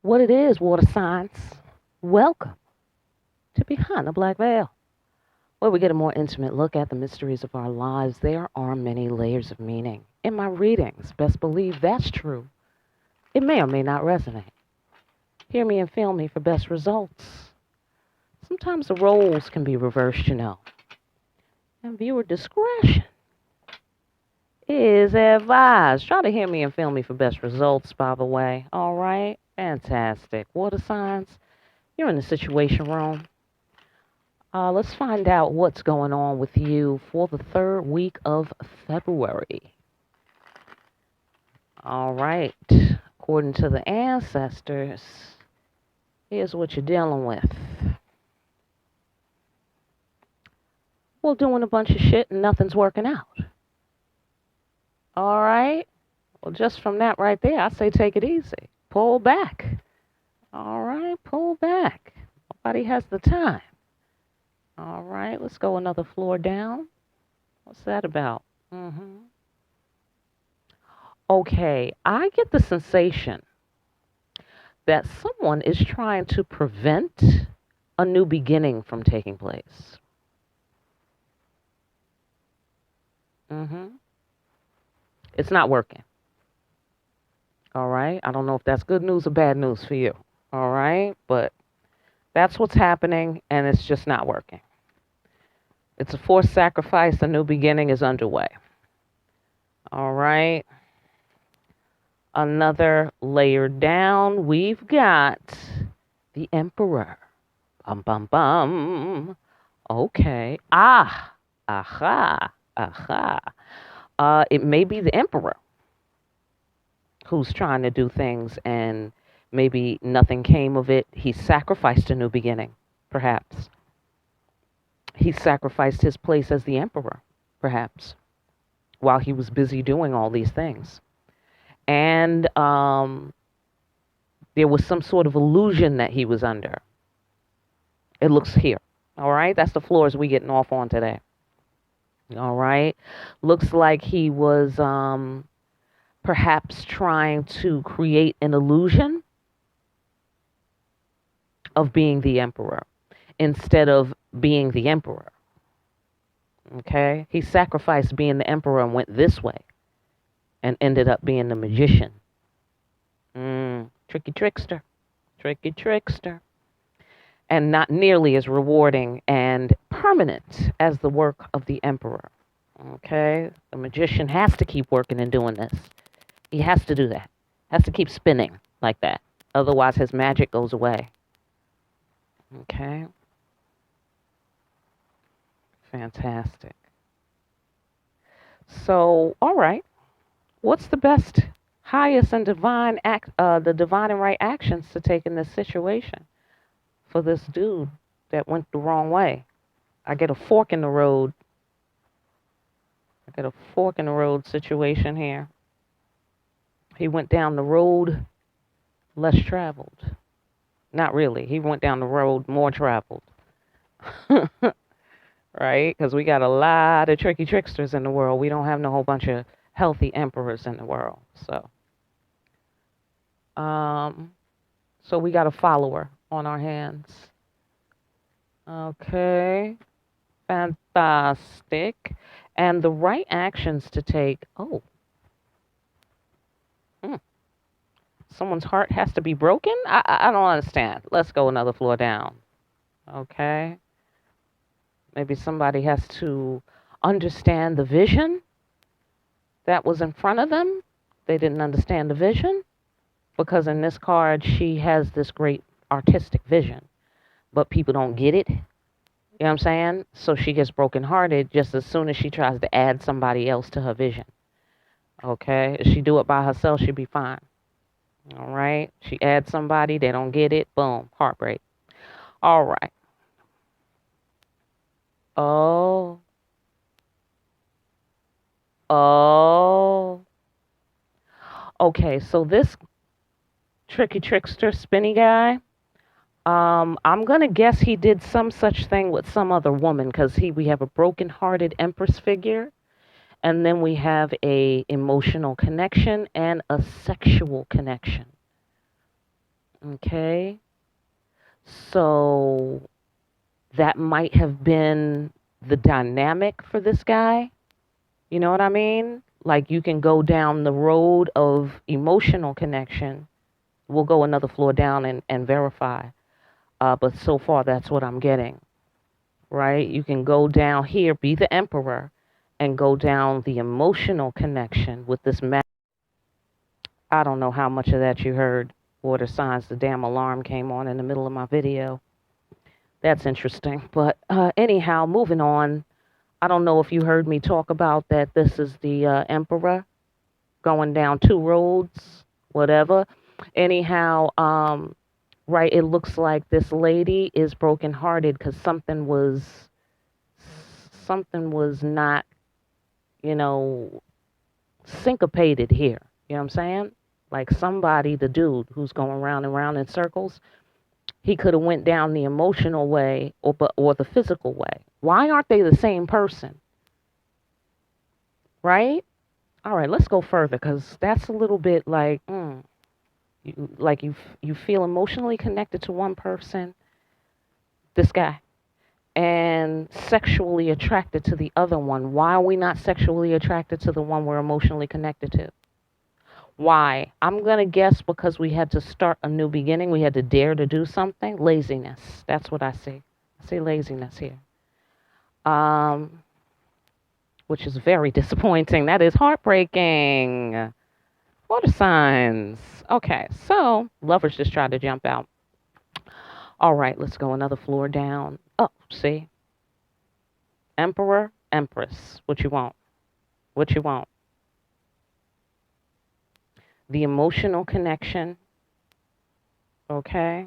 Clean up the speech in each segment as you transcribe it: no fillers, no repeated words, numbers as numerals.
what it is, water signs. Welcome to Behind the Black Veil, where we get a more intimate look at the mysteries of our lives. There are many layers of meaning in my readings. Best believe that's true. It may or may not resonate. Hear me and feel me for best results. Sometimes the roles can be reversed, and viewer discretion is advised. Try to hear me and feel me for best results, by the way. All right? Fantastic. Water signs, you're in the situation room. Let's find out what's going on with you for the third week of February. All right. According to the ancestors, here's what you're dealing with. Well, doing a bunch of shit and nothing's working out. All right. Well, just from that right there, I say take it easy. Pull back. All right. Pull back. Nobody has the time. All right. Let's go another floor down. What's that about? Okay. I get the sensation that someone is trying to prevent a new beginning from taking place. It's not working. All right. I don't know if that's good news or bad news for you. All right. But that's what's happening, and it's just not working. It's a forced sacrifice. A new beginning is underway. All right. Another layer down, we've got the Emperor. Bum, bum, bum. Okay. Aha. It may be the Emperor who's trying to do things and maybe nothing came of it. He sacrificed a new beginning, perhaps. He sacrificed his place as the Emperor, perhaps, while he was busy doing all these things. And there was some sort of illusion that he was under. It looks here. All right. That's the floors we getting off on today. All right. Looks like he was perhaps trying to create an illusion of being the emperor instead of being the emperor. Okay. He sacrificed being the emperor and went this way and ended up being the magician. Tricky trickster. And not nearly as rewarding and permanent as the work of the emperor. Okay? The magician has to keep working and doing this. He has to do that. Has to keep spinning like that. Otherwise, his magic goes away. Okay? Fantastic. So, all right. What's the best, highest, and divine the divine and right actions to take in this situation for this dude that went the wrong way? I get a fork in the road. Situation here. He went down the road less traveled. Not really. He went down the road more traveled. Right? Because we got a lot of tricky tricksters in the world. We don't have no whole bunch of healthy emperors in the world. So we got a follower on our hands. Okay. Fantastic. And the right actions to take. Someone's heart has to be broken? I don't understand. Let's go another floor down. Okay. Maybe somebody has to understand the vision that was in front of them. They didn't understand the vision because in this card, she has this great artistic vision, but people don't get it. You know what I'm saying? So she gets brokenhearted just as soon as she tries to add somebody else to her vision. Okay? If she do it by herself, she'll be fine. All right? She adds somebody, they don't get it, boom, heartbreak. All right. Oh. Okay, so this tricky trickster spinny guy, I'm gonna guess he did some such thing with some other woman because we have a broken-hearted empress figure, and then we have a emotional connection and a sexual connection. Okay. So that might have been the dynamic for this guy. You know what I mean? Like you can go down the road of emotional connection. We'll go another floor down and verify. But so far, that's what I'm getting, right? You can go down here, be the emperor, and go down the emotional connection with this man. I don't know how much of that you heard. Water signs, the damn alarm came on in the middle of my video. That's interesting. But anyhow, moving on. I don't know if you heard me talk about that. This is the emperor going down two roads, whatever. Anyhow, right, it looks like this lady is brokenhearted because something was not, you know, syncopated here. You know what I'm saying? Like somebody, the dude who's going round and round in circles, he could have went down the emotional way or the physical way. Why aren't they the same person? Right? All right, let's go further because that's a little bit like, you feel emotionally connected to one person, this guy, and sexually attracted to the other one. Why are we not sexually attracted to the one we're emotionally connected to? Why? I'm going to guess because we had to start a new beginning. We had to dare to do something. Laziness. That's what I see. I see laziness here. Which is very disappointing. That is heartbreaking. Water signs. Okay, so lovers just tried to jump out. All right, let's go another floor down. Oh, see? Emperor, Empress. What you want? What you want? The emotional connection. Okay.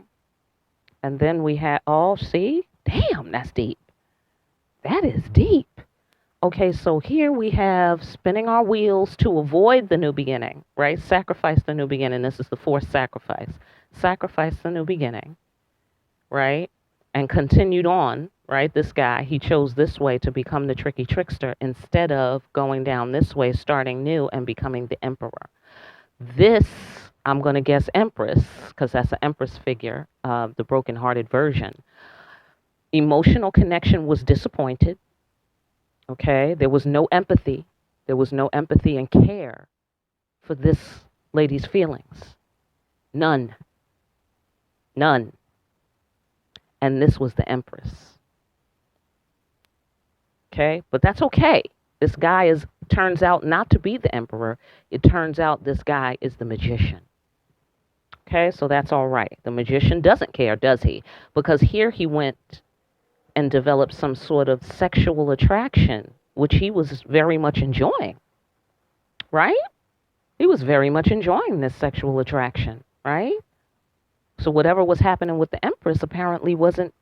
And then we had, oh, see? Damn, that's deep. That is deep. Okay, so here we have spinning our wheels to avoid the new beginning, right? Sacrifice the new beginning. This is the fourth sacrifice. Sacrifice the new beginning, right? And continued on, right? This guy, he chose this way to become the tricky trickster instead of going down this way, starting new and becoming the emperor. This, I'm going to guess Empress, because that's an Empress figure, the broken-hearted version. Emotional connection was disappointed. Okay, there was no empathy. There was no empathy and care for this lady's feelings. None. None. And this was the Empress. Okay, but that's okay. This guy turns out not to be the emperor. It turns out this guy is the magician. Okay, so that's all right. The magician doesn't care, does he? Because here he went and developed some sort of sexual attraction, which he was very much enjoying, right? He was very much enjoying this sexual attraction, right? So whatever was happening with the Empress apparently wasn't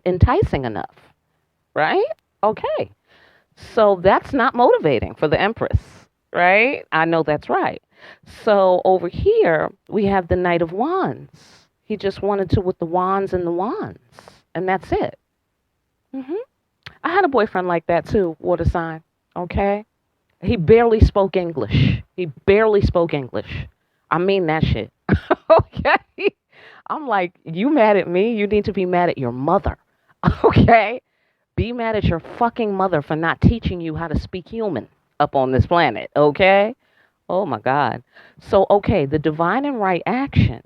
enticing enough, right? Okay. So that's not motivating for the Empress, right? I know that's right. So over here, we have the Knight of Wands. He just wanted to with the wands and the wands, and that's it. I had a boyfriend like that too, water sign, okay? He barely spoke English. He barely spoke English. I mean that shit, okay? I'm like, you mad at me? You need to be mad at your mother, okay? Be mad at your fucking mother for not teaching you how to speak human up on this planet, okay? Oh my God. So, okay, the divine and right action,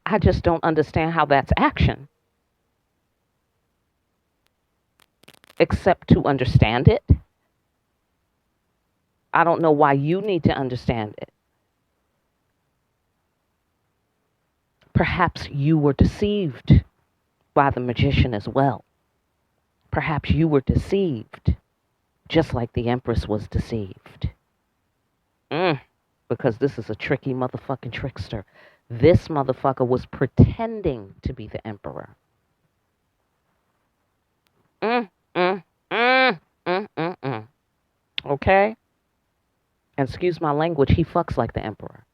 I just don't understand how that's action, except to understand it. I don't know why you need to understand it. Perhaps you were deceived by the magician as well. Perhaps you were deceived, just like the Empress was deceived. Because this is a tricky motherfucking trickster. This motherfucker was pretending to be the emperor. Okay? And excuse my language, he fucks like the emperor.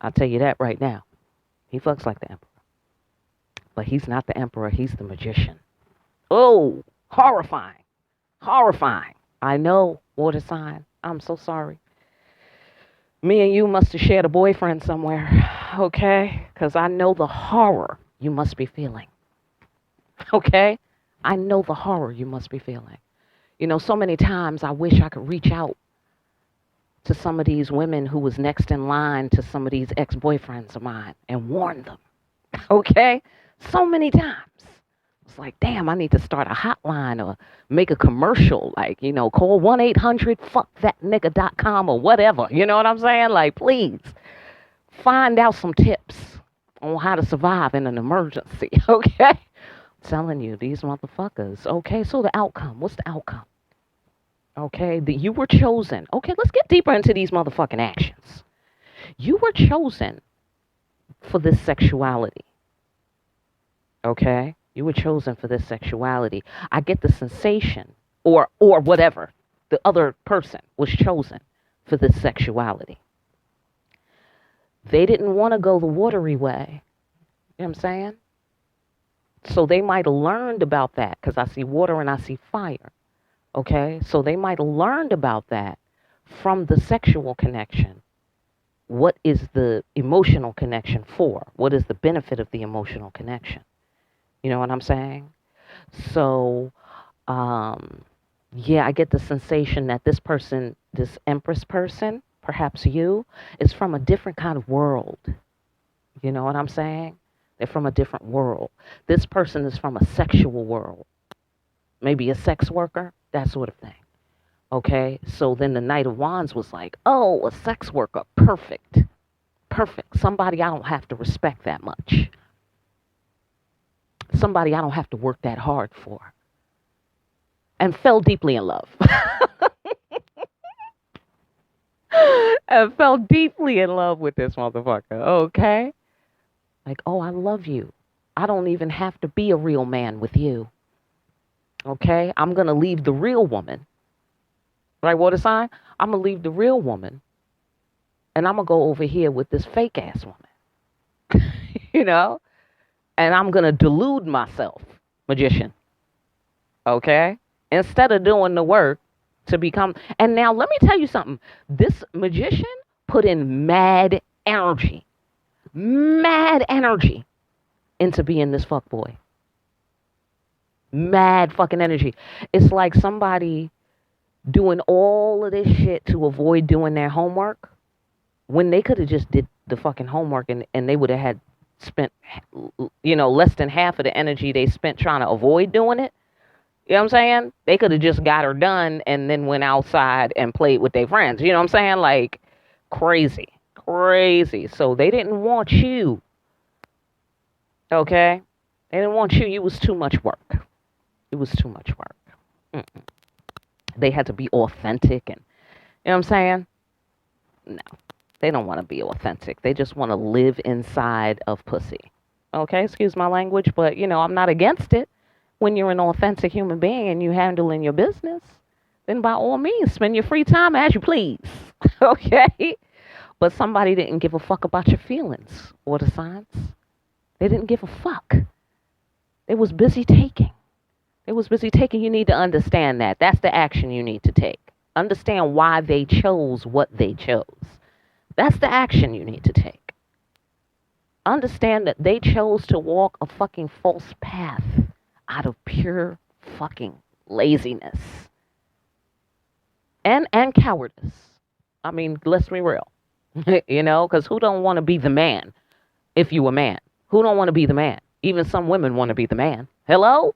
I'll tell you that right now. He fucks like the emperor. But he's not the emperor, he's the magician. Oh, horrifying. Horrifying. I know, water sign. I'm so sorry. Me and you must have shared a boyfriend somewhere, okay? Because I know the horror you must be feeling, okay? I know the horror you must be feeling. You know, so many times I wish I could reach out to some of these women who was next in line to some of these ex-boyfriends of mine and warn them, okay? So many times. It's like, damn, I need to start a hotline or make a commercial, like, you know, call 1-800-fuckthatnigga.com or whatever. You know what I'm saying? Like, please find out some tips on how to survive in an emergency, okay? I'm telling you, these motherfuckers. Okay, so the outcome. What's the outcome? Okay, that you were chosen. Okay, let's get deeper into these motherfucking actions. You were chosen for this sexuality. Okay? You were chosen for this sexuality. I get the sensation, or whatever, the other person was chosen for this sexuality. They didn't want to go the watery way. You know what I'm saying? So they might have learned about that, because I see water and I see fire. Okay? So they might have learned about that from the sexual connection. What is the emotional connection for? What is the benefit of the emotional connection? You know what I'm saying? So, yeah, I get the sensation that this person, this Empress person, perhaps you, is from a different kind of world. You know what I'm saying? They're from a different world. This person is from a sexual world. Maybe a sex worker, that sort of thing. Okay? So then the Knight of Wands was like, oh, a sex worker, perfect. Perfect. Somebody I don't have to respect that much. Somebody I don't have to work that hard for. And fell deeply in love. And fell deeply in love with this motherfucker. Okay? Like, oh, I love you. I don't even have to be a real man with you. Okay? I'm going to leave the real woman. Right, water sign? I'm going to leave the real woman. And I'm going to go over here with this fake ass woman. You know? And I'm going to delude myself. Magician. Okay? Instead of doing the work to become. And now let me tell you something. This magician put in mad energy into being this fuckboy. Mad fucking energy. It's like somebody doing all of this shit to avoid doing their homework when they could have just did the fucking homework and they would have had spent, you know, less than half of the energy they spent trying to avoid doing it. You know what I'm saying? They could have just got her done and then went outside and played with their friends. You know what I'm saying? Like, crazy. Crazy. So they didn't want you. Okay? They didn't want you. It was too much work. It was too much work. Mm-mm. They had to be authentic and, you know what I'm saying? No. They don't want to be authentic. They just want to live inside of pussy. Okay? Excuse my language, but, you know, I'm not against it. When you're an authentic human being and you handling your business, then by all means, spend your free time as you please. Okay? But somebody didn't give a fuck about your feelings or the signs. They didn't give a fuck. They was busy taking. They was busy taking. You need to understand that. That's the action you need to take. Understand why they chose what they chose. That's the action you need to take. Understand that they chose to walk a fucking false path out of pure fucking laziness and cowardice. I mean, let's be real. You know, because who don't want to be the man if you a man? Who don't want to be the man? Even some women want to be the man. Hello?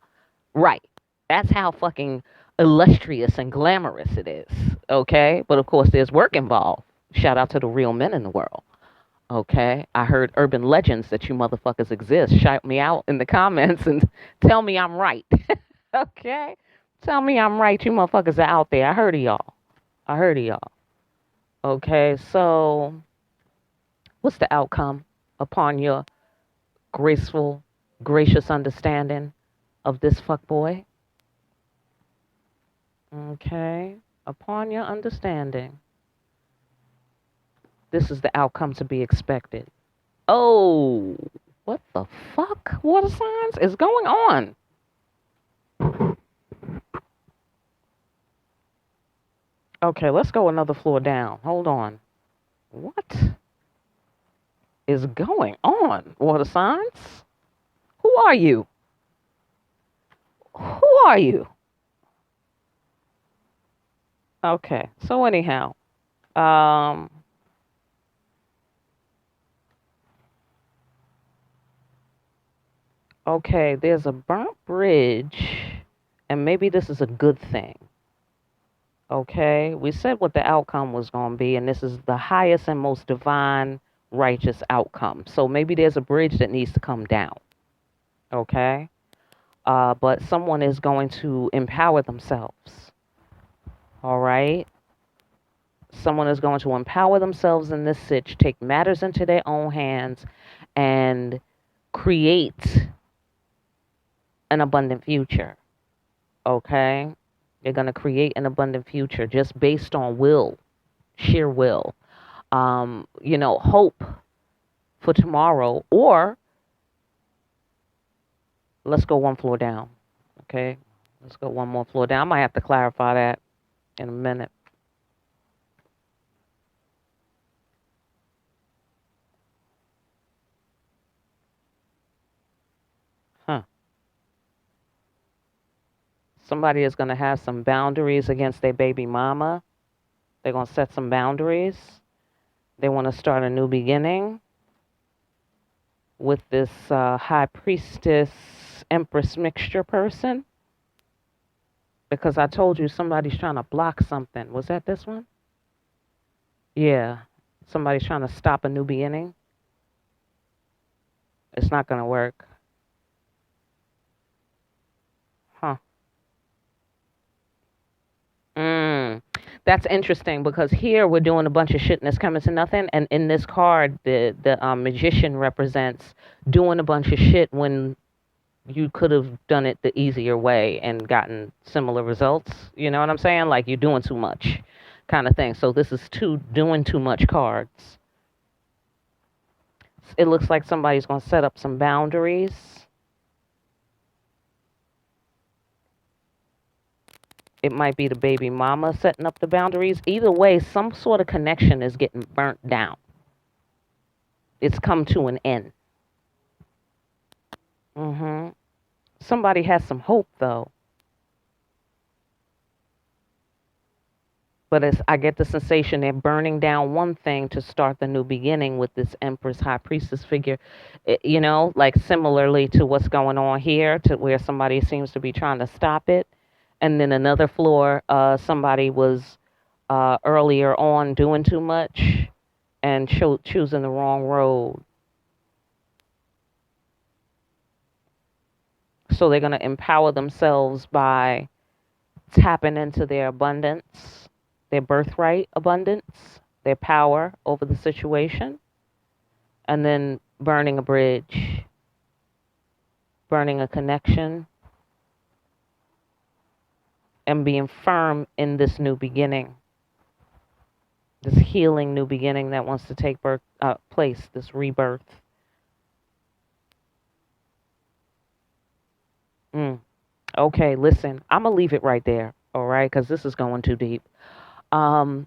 Right. That's how fucking illustrious and glamorous it is. Okay? But of course, there's work involved. Shout out to the real men in the world. Okay? I heard urban legends that you motherfuckers exist. Shout me out in the comments and tell me I'm right. Okay? Tell me I'm right. You motherfuckers are out there. I heard of y'all. I heard of y'all. Okay? So, what's the outcome upon your graceful, gracious understanding of this fuckboy? Okay? Upon your understanding, this is the outcome to be expected. Oh, what the fuck, water signs, is going on? Okay, let's go another floor down. Hold on. What is going on, water signs? Who are you? Who are you? Okay, so anyhow, um, okay, there's a burnt bridge, and maybe this is a good thing. Okay, we said what the outcome was going to be, and this is the highest and most divine, righteous outcome. So maybe there's a bridge that needs to come down. Okay, but someone is going to empower themselves. All right, someone is going to empower themselves in this sitch, take matters into their own hands, and create an abundant future. Okay, they're going to create an abundant future just based on will, sheer will. Hope for tomorrow, or let's go one floor down. Okay, let's go one more floor down. I might have to clarify that in a minute. Huh. Somebody is going to have some boundaries against their baby mama. They're going to set some boundaries. They want to start a new beginning with this high priestess empress mixture person. Because I told you somebody's trying to block something. Was that this one? Yeah. Somebody's trying to stop a new beginning. It's not going to work. Huh. That's interesting because here we're doing a bunch of shit and it's coming to nothing. And in this card, the magician represents doing a bunch of shit when you could have done it the easier way and gotten similar results. You know what I'm saying? Like you're doing too much kind of thing. So this is doing too much cards. It looks like somebody's going to set up some boundaries. It might be the baby mama setting up the boundaries. Either way, some sort of connection is getting burnt down. It's come to an end. Somebody has some hope, though. But I get the sensation they're burning down one thing to start the new beginning with this Empress High Priestess figure. Like similarly to what's going on here, to where somebody seems to be trying to stop it. And then another floor, somebody was earlier on doing too much and choosing the wrong road. So they're going to empower themselves by tapping into their abundance, their birthright abundance, their power over the situation, and then burning a bridge, burning a connection, and being firm in this new beginning, this healing new beginning that wants to take place, this rebirth. Okay, listen, I'm going to leave it right there, all right, because this is going too deep. I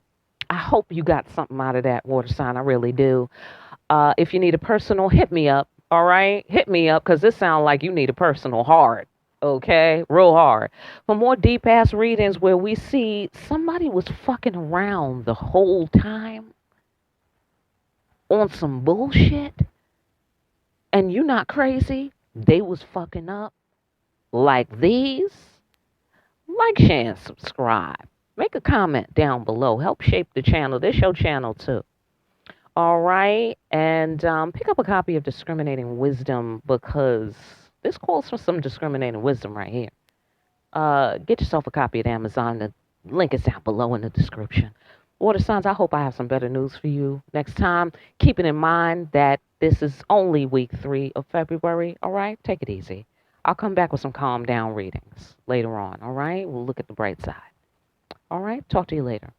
hope you got something out of that, water sign. I really do. If you need a personal, hit me up, all right? Hit me up, because this sounds like you need a personal hard, okay? Real hard. For more deep-ass readings where we see somebody was fucking around the whole time on some bullshit, and you not crazy, they was fucking up like these, like, share, and subscribe. Make a comment down below. Help shape the channel. This your channel too. All right. And pick up a copy of Discriminating Wisdom because this calls for some discriminating wisdom right here. Get yourself a copy at Amazon. The link is down below in the description. Water signs, I hope I have some better news for you next time. Keeping in mind that this is only week 3 of February. All right. Take it easy. I'll come back with some calm down readings later on. All right. We'll look at the bright side. All right. Talk to you later.